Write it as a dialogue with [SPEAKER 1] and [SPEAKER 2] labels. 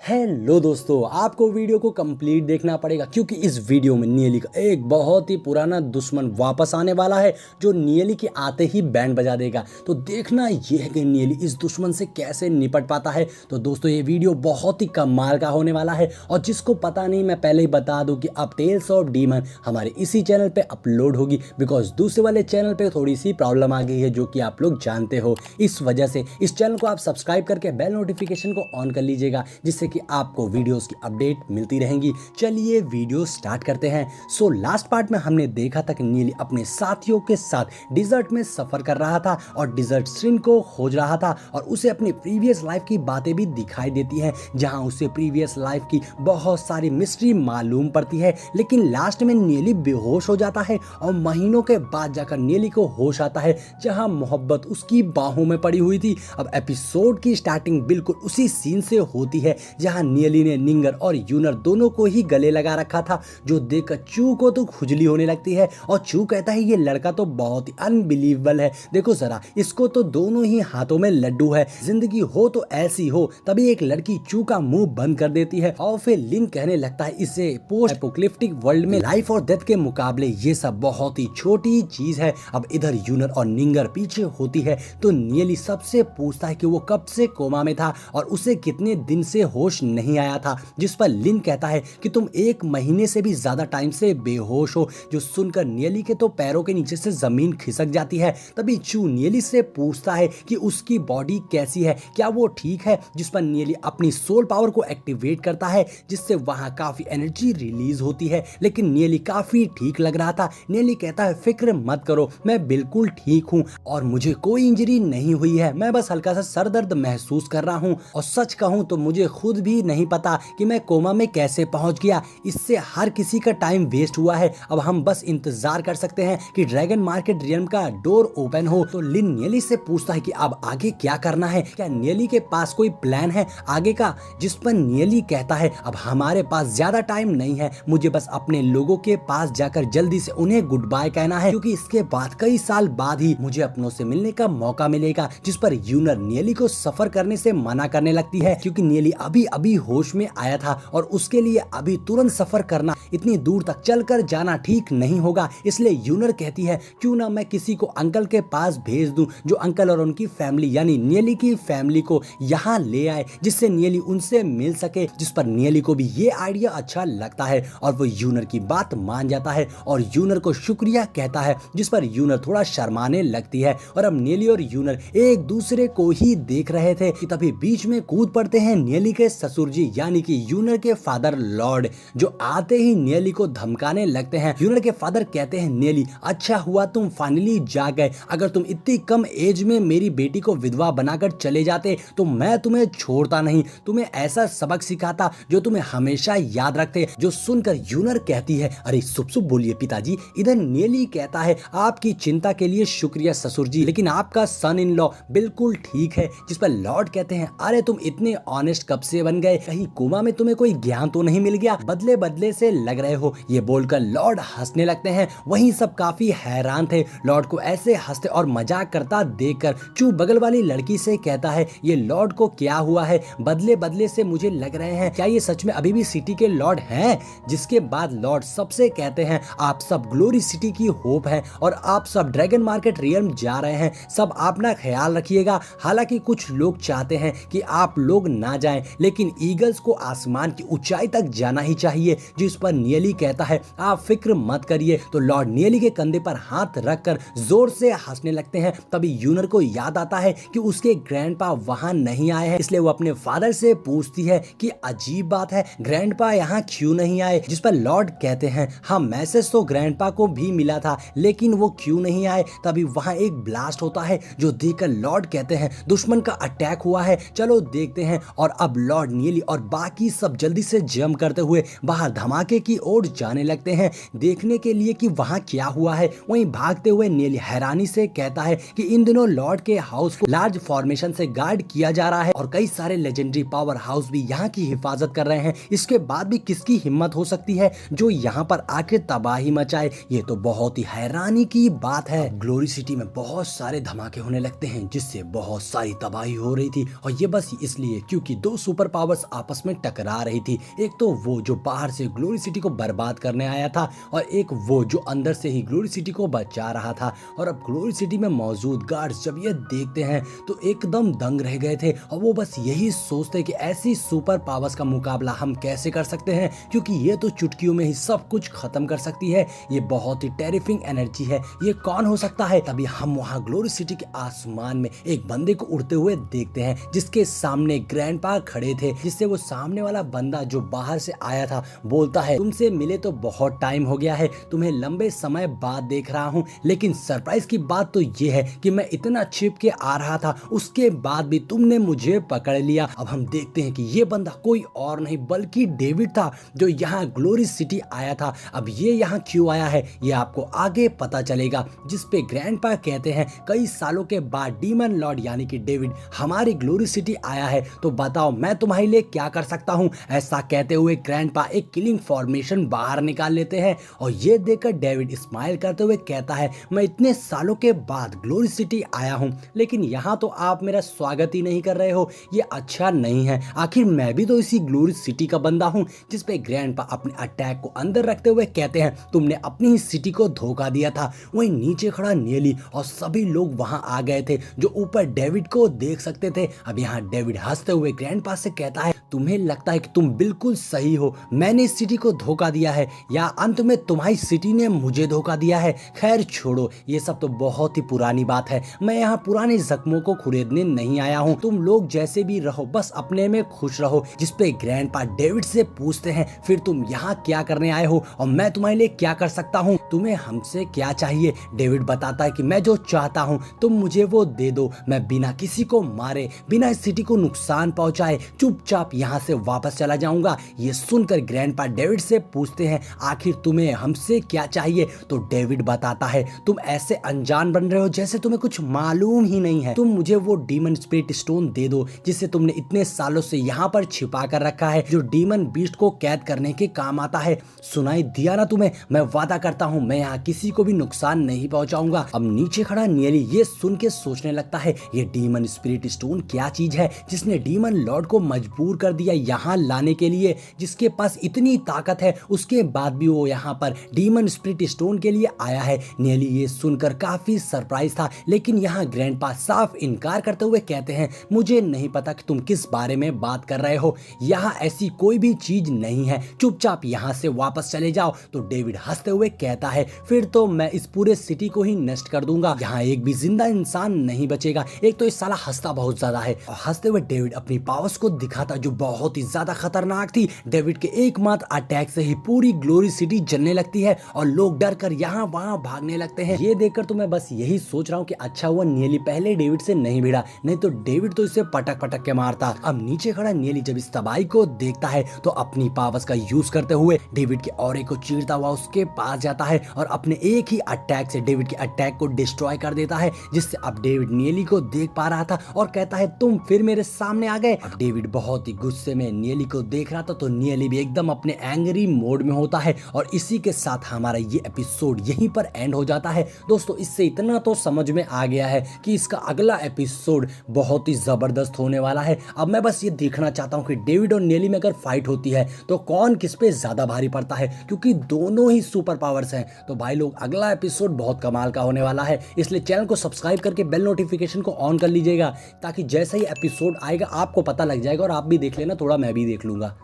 [SPEAKER 1] Hello दोस्तों, आपको video को कंप्लीट देखना पड़ेगा क्योंकि इस वीडियो में नियली का एक बहुत ही पुराना दुश्मन वापस आने वाला है जो नियली के आते ही बैंड बजा देगा। तो देखना यह है कि नियली इस दुश्मन से कैसे निपट पाता है। तो दोस्तों ये वीडियो बहुत ही कमाल का होने वाला है और जिसको पता नहीं मैं पहले ही बता दूं कि अब टेल्स ऑफ डीमन हमारे इसी चैनल पे अपलोड होगी बिकॉज दूसरे वाले चैनल पे थोड़ी सी प्रॉब्लम आ गई है जो कि आप लोग जानते हो। इस वजह से इस चैनल को आप सब्सक्राइब करके बेल नोटिफिकेशन को ऑन कर लीजिएगा जिससे कि आपको वीडियोस की अपडेट मिलती रहेंगी। चलिए वीडियो स्टार्ट करते हैं। सो लास्ट पार्ट में हमने देखा था कि नीली अपने साथियों के साथ डिजर्ट में सफर कर रहा था और डिजर्ट श्रिन को खोज रहा था और उसे अपनी प्रीवियस लाइफ की बातें भी दिखाई देती हैं जहां उसे प्रीवियस लाइफ की बहुत सारी मिस्ट्री मालूम पड़ती है। लेकिन लास्ट में नीली बेहोश हो जाता है और महीनों के बाद जाकर नीली को होश आता है जहां मोहब्बत उसकी बाहों में पड़ी हुई थी। अब एपिसोड की स्टार्टिंग बिल्कुल उसी सीन से होती है जहां नियली ने निंगर और यूनर दोनों को ही गले लगा रखा था जो देखकर चू को तो खुजली होने लगती है और चू कहता है ये लड़का तो बहुत ही अनबिलीवेबल है, देखो जरा इसको तो दोनों ही हाथों में लड्डू है, जिंदगी हो तो ऐसी हो। तभी एक लड़की चू का मुंह बंद कर देती है और फिर लिन कहने लगता है इसे पोस्ट एपोकलिप्टिक वर्ल्ड में लाइफ और डेथ के मुकाबले ये सब बहुत ही छोटी चीज है। अब इधर यूनर और निंगर पीछे होती है तो नियली सबसे पूछता है कि वो कब से कोमा में था और उसे कितने दिन से होश नहीं आया था, जिस पर लिन कहता है कि तुम 1 महीने से भी ज्यादा टाइम से बेहोश हो। जो सुनकर नियली के तो पैरों के नीचे से जमीन खिसक जाती है। तभी चू नियली से पूछता है कि उसकी बॉडी कैसी है, क्या वो ठीक है, जिस पर नियली अपनी सोल पावर को एक्टिवेट करता है जिससे वहां काफी एनर्जी रिलीज होती है। लेकिन नियली काफी ठीक लग रहा था। नियली कहता है फिक्र मत करो, मैं बिल्कुल ठीक हूँ और मुझे कोई इंजरी नहीं हुई है, मैं बस हल्का सा सर दर्द महसूस कर रहा हूँ और सच कहूँ तो मुझे खुद भी नहीं पता कि मैं कोमा में कैसे पहुंच गया। इससे हर किसी का टाइम वेस्ट हुआ है। अब हम बस इंतजार कर सकते हैं कि ड्रैगन मार्केट रियल्म का डोर ओपन हो। तो लिन नियली से पूछता है कि अब आगे क्या करना है, क्या नियली के पास कोई प्लान है आगे का, जिस पर नियली कहता है अब हमारे पास ज्यादा टाइम नहीं है, मुझे बस अपने लोगों के पास जाकर जल्दी से उन्हें गुड बाय कहना है क्योंकि इसके बाद कई साल बाद ही मुझे अपनों से मिलने का मौका मिलेगा। जिस पर यूनर नियली को सफर करने से मना करने लगती है क्योंकि नियली अभी अभी होश में आया था और उसके लिए अभी तुरंत सफर करना, इतनी दूर तक चलकर जाना ठीक नहीं होगा। इसलिए यूनर कहती है क्यों ना मैं किसी को अंकल के पास भेज दूं जो अंकल और उनकी फैमिली यानी नियली की फैमिली को यहाँ ले आए जिससे नियली उनसे मिल सके। जिस पर नियली को भी ये आइडिया अच्छा लगता है और वो यूनर की बात मान जाता है और यूनर को शुक्रिया कहता है, जिस पर यूनर थोड़ा शर्माने लगती है। और अब नियली और यूनर एक दूसरे को ही देख रहे थे कि तभी बीच में कूद पड़ते हैं नियली के ससुर जी यानी कि यूनर के फादर लॉर्ड, जो आते ही नियली को धमकाने लगते हैं। यूनर के फादर कहते हैं नियली अच्छा हुआ तुम फाइनली जाग गए, अगर तुम इतनी कम एज में मेरी बेटी को विधवा बनाकर चले जाते तो मैं तुम्हें छोड़ता नहीं, तुम्हें ऐसा सबक सिखाता जो तुम्हें हमेशा याद रखते। जो सुनकर यूनर कहती है अरे शुभ शुभ बोलिए पिताजी। इधर नियली कहता है आपकी चिंता के लिए शुक्रिया ससुर जी, लेकिन आपका सन इन लॉ बिल्कुल ठीक है। जिस पर लॉर्ड कहते हैं अरे तुम इतने ऑनेस्ट कब से बन गए, कहीं कोमा में तुम्हें कोई ज्ञान तो नहीं मिल गया, बदले बदले से लग रहे हो। ये बोलकर लॉर्ड हंसने लगते हैं। वहीं सब काफी हैरान थे लॉर्ड को ऐसे हंसते और मजाक करता देखकर। चू बगल वाली लड़की से कहता है ये लॉर्ड को क्या हुआ है, बदले बदले से मुझे लग रहे हैं, क्या ये सच में अभी भी सिटी के लॉर्ड हैं। जिसके बाद लॉर्ड सबसे कहते हैं आप सब ग्लोरी सिटी की होप है और आप सब ड्रैगन मार्केट रियल्म जा रहे हैं, सब अपना ख्याल रखिएगा। हालांकि कुछ लोग चाहते हैं कि आप लोग ना जाएं लेकिन ईगल्स को आसमान की ऊंचाई तक जाना ही चाहिए। जिस पर नियली कहता है आप फिक्र मत करिए। तो लॉर्ड नियली के कंधे पर हाथ रखकर जोर से हंसने लगते हैं। तभी यूनर को याद आता है कि उसके ग्रैंडपा वहां नहीं आए हैं, इसलिए वो अपने फादर से पूछती है कि अजीब बात है ग्रैंडपा यहाँ क्यों नहीं आए। जिस पर लॉर्ड कहते हैं हाँ मैसेज तो ग्रैंडपा को भी मिला था लेकिन वो क्यों नहीं आए। तभी वहां एक ब्लास्ट होता है जो देखकर लॉर्ड कहते हैं दुश्मन का अटैक हुआ है, चलो देखते हैं। और अब लॉर्ड नियली और बाकी सब जल्दी से जंप करते हुए बाहर धमाके की ओर जाने लगते हैं देखने के लिए कि वहां क्या हुआ है। वहीं भागते हुए नियली हैरानी से कहता है कि इन दिनों लॉर्ड के हाउस को लार्ज फॉर्मेशन से गार्ड किया जा रहा है और कई सारे लेजेंडरी पावर हाउस भी यहाँ की हिफाजत कर रहे हैं। इसके बाद भी किसकी हिम्मत हो सकती है जो यहाँ पर आके तबाही मचाए, ये तो बहुत ही हैरानी की बात है। ग्लोरी सिटी में बहुत सारे धमाके होने लगते हैं जिससे बहुत सारी तबाही हो रही थी और ये बस इसलिए क्योंकि 2 सुपर पावर्स आपस में टकरा रही थी। एक तो वो जो बाहर से ग्लोरी सिटी को बर्बाद करने आया था और एक वो जो अंदर से ही ग्लोरी सिटी को बचा रहा था। और अब ग्लोरी सिटी में मौजूद गार्ड्स जब ये देखते हैं तो एकदम दंग रह गए थे और वो बस यही सोचते कि ऐसी सुपर पावर्स का मुकाबला हम कैसे कर सकते हैं, क्योंकि ये तो चुटकियों में ही सब कुछ खत्म कर सकती है। ये बहुत ही टेरिफिंग एनर्जी है, ये कौन हो सकता है। तभी हम वहाँ ग्लोरी सिटी के आसमान में एक बंदे को उड़ते हुए देखते हैं जिसके सामने ग्रैंडपा खड़े थे, जिससे वो सामने वाला बंदा जो बाहर से आया था बोलता है, तुमसे मिले तो बहुत टाइम हो गया है, तुम्हें लंबे समय बाद देख रहा हूँ, लेकिन सरप्राइज की बात तो ये है कि मैं इतना छिप के आ रहा था उसके बाद भी तुमने मुझे पकड़ लिया। अब हम देखते हैं कि ये बंदा कोई और नहीं बल्कि डेविड था जो यहाँ ग्लोरी सिटी आया था। अब ये यहाँ क्यों आया है ये आपको आगे पता चलेगा, जिस पे ग्रैंडपा कहते हैं कई सालों के बाद डीमन लॉर्ड यानी कि डेविड हमारी ग्लोरी सिटी आया है, तो बताओ मैं तुम्हारे लिए क्या कर सकता हूँ। ऐसा कहते हुए ग्रैंडपा एक किलिंग फॉर्मेशन बाहर निकाल लेते हैं और ये देखकर डेविड स्माइल करते हुए कहता है, मैं इतने सालों के बाद ग्लोरी सिटी आया हूँ लेकिन यहाँ तो आप मेरा स्वागत ही नहीं कर रहे हो, ये अच्छा नहीं है। आखिर मैं भी तो इसी ग्लोरी सिटी का बंदा हूँ। जिस पे ग्रैंडपा अपने अटैक को अंदर रखते हुए कहते हैं, तुमने अपनी ही सिटी को धोखा दिया था। वहीं नीचे खड़ा नियली और सभी लोग वहां आ गए थे जो ऊपर डेविड को देख सकते थे। अब यहाँ डेविड हंसते हुए ग्रैंडपा से कहता है, तुम्हें लगता है कि तुम बिल्कुल सही हो, मैंने इस सिटी को धोखा दिया है या अंत में तुम्हारी सिटी ने मुझे धोखा दिया है। खैर छोड़ो, ये सब तो बहुत ही पुरानी बात है, मैं यहाँ पुराने जख्मों को खरीदने नहीं आया हूँ, तुम लोग जैसे भी रहो बस अपने में खुश रहो। जिस पे ग्रैंडपा डेविड से पूछते हैं, फिर तुम यहाँ क्या करने आए हो और मैं तुम्हारे लिए क्या कर सकता हूँ, तुम्हें हमसे क्या चाहिए। डेविड बताता है कि मैं जो चाहता हूँ तुम मुझे वो दे दो, मैं बिना किसी को मारे बिना इस सिटी को नुकसान पहुंचाए चुपचाप यहाँ से वापस चला जाऊंगा। ये सुनकर ग्रैंडपा डेविड से पूछते हैं, आखिर तुम्हें हमसे क्या चाहिए। तो डेविड बताता है, तुम ऐसे अनजान बन रहे हो जैसे तुम्हें कुछ मालूम ही नहीं है, तुम मुझे वो डीमन स्पिरिट स्टोन दे दो जिसे तुमने इतने सालों से यहाँ पर छिपा कर रखा है, जो डीमन बीस्ट को कैद करने के काम आता है। सुनाई दिया ना तुम्हें, मैं वादा करता हूँ मैं यहाँ किसी को भी नुकसान नहीं पहुंचाऊंगा। अब नीचे खड़ा नियली ये सुन के सोचने लगता है, ये डीमन स्पिरिट स्टोन क्या चीज है जिसने डीमन लॉर्ड को मजबूर कर दिया यहाँ लाने के लिए, जिसके पास इतनी ताकत है उसके बाद भी वो यहाँ पर डीमन स्पिरिट स्टोन के लिए आया है। नियली ये सुनकर काफी सरप्राइज था, लेकिन यहाँ ग्रैंडपा साफ इनकार करते हुए कहते हैं, मुझे नहीं पता कि तुम किस बारे में बात कर रहे हो, यहाँ ऐसी कोई भी चीज नहीं है, चुपचाप यहाँ से वापस चले जाओ। तो डेविड हंसते हुए कहता है, फिर तो मैं इस पूरे सिटी को ही नष्ट कर दूंगा, यहाँ एक भी जिंदा इंसान नहीं बचेगा। एक तो इस साला हंसता बहुत ज्यादा है और हंसते हुए डेविड अपनी पावर्स को दिखाता जो बहुत ही ज्यादा खतरनाक थी। डेविड के एकमात्र अटैक से ही पूरी ग्लोरी सिटी जलने लगती है और लोग डर कर यहाँ वहाँ भागने लगते हैं। ये देखकर तो मैं बस यही सोच रहा हूँ कि अच्छा हुआ नियली पहले डेविड से नहीं भिड़ा, नहीं तो डेविड तो इसे पटक पटक के मारता। अब नीचे खड़ा नियली जब इस तबाही को देखता है तो अपनी पावर्स का यूज करते हुए डेविड के ऑरे को चीरता हुआ उसके पास जाता है और अपने एक ही अटैक से डेविड के अटैक को डिस्ट्रॉय कर देता है, जिससे अब डेविड नियली को देख पा रहा था और कहता है, तुम फिर मेरे सामने आ गए। अब डेविड बहुत ही गुस्से में नियली को देख रहा था तो नियली भी एकदम अपने एंग्री मोड में होता है। और इसी के साथ हमारा ये एपिसोड यहीं पर एंड हो जाता है। दोस्तों इससे इतना तो समझ में आ गया है कि इसका अगला एपिसोड बहुत ही जबरदस्त होने वाला है। अब मैं बस ये देखना चाहता हूँ कि डेविड और नियली में अगर फाइट होती है तो कौन किस पे ज्यादा भारी पड़ता है, क्योंकि दोनों ही सुपर पावर्स हैं। तो भाई लोग अगला एपिसोड बहुत कमाल का होने वाला है, इसलिए चैनल को सब्सक्राइब करके बेल नोटिफिकेशन को ऑन कर लीजिएगा ताकि जैसे ही एपिसोड आएगा आपको पता लग जाएगा और आप भी देख लेना, थोड़ा मैं भी देख लूंगा।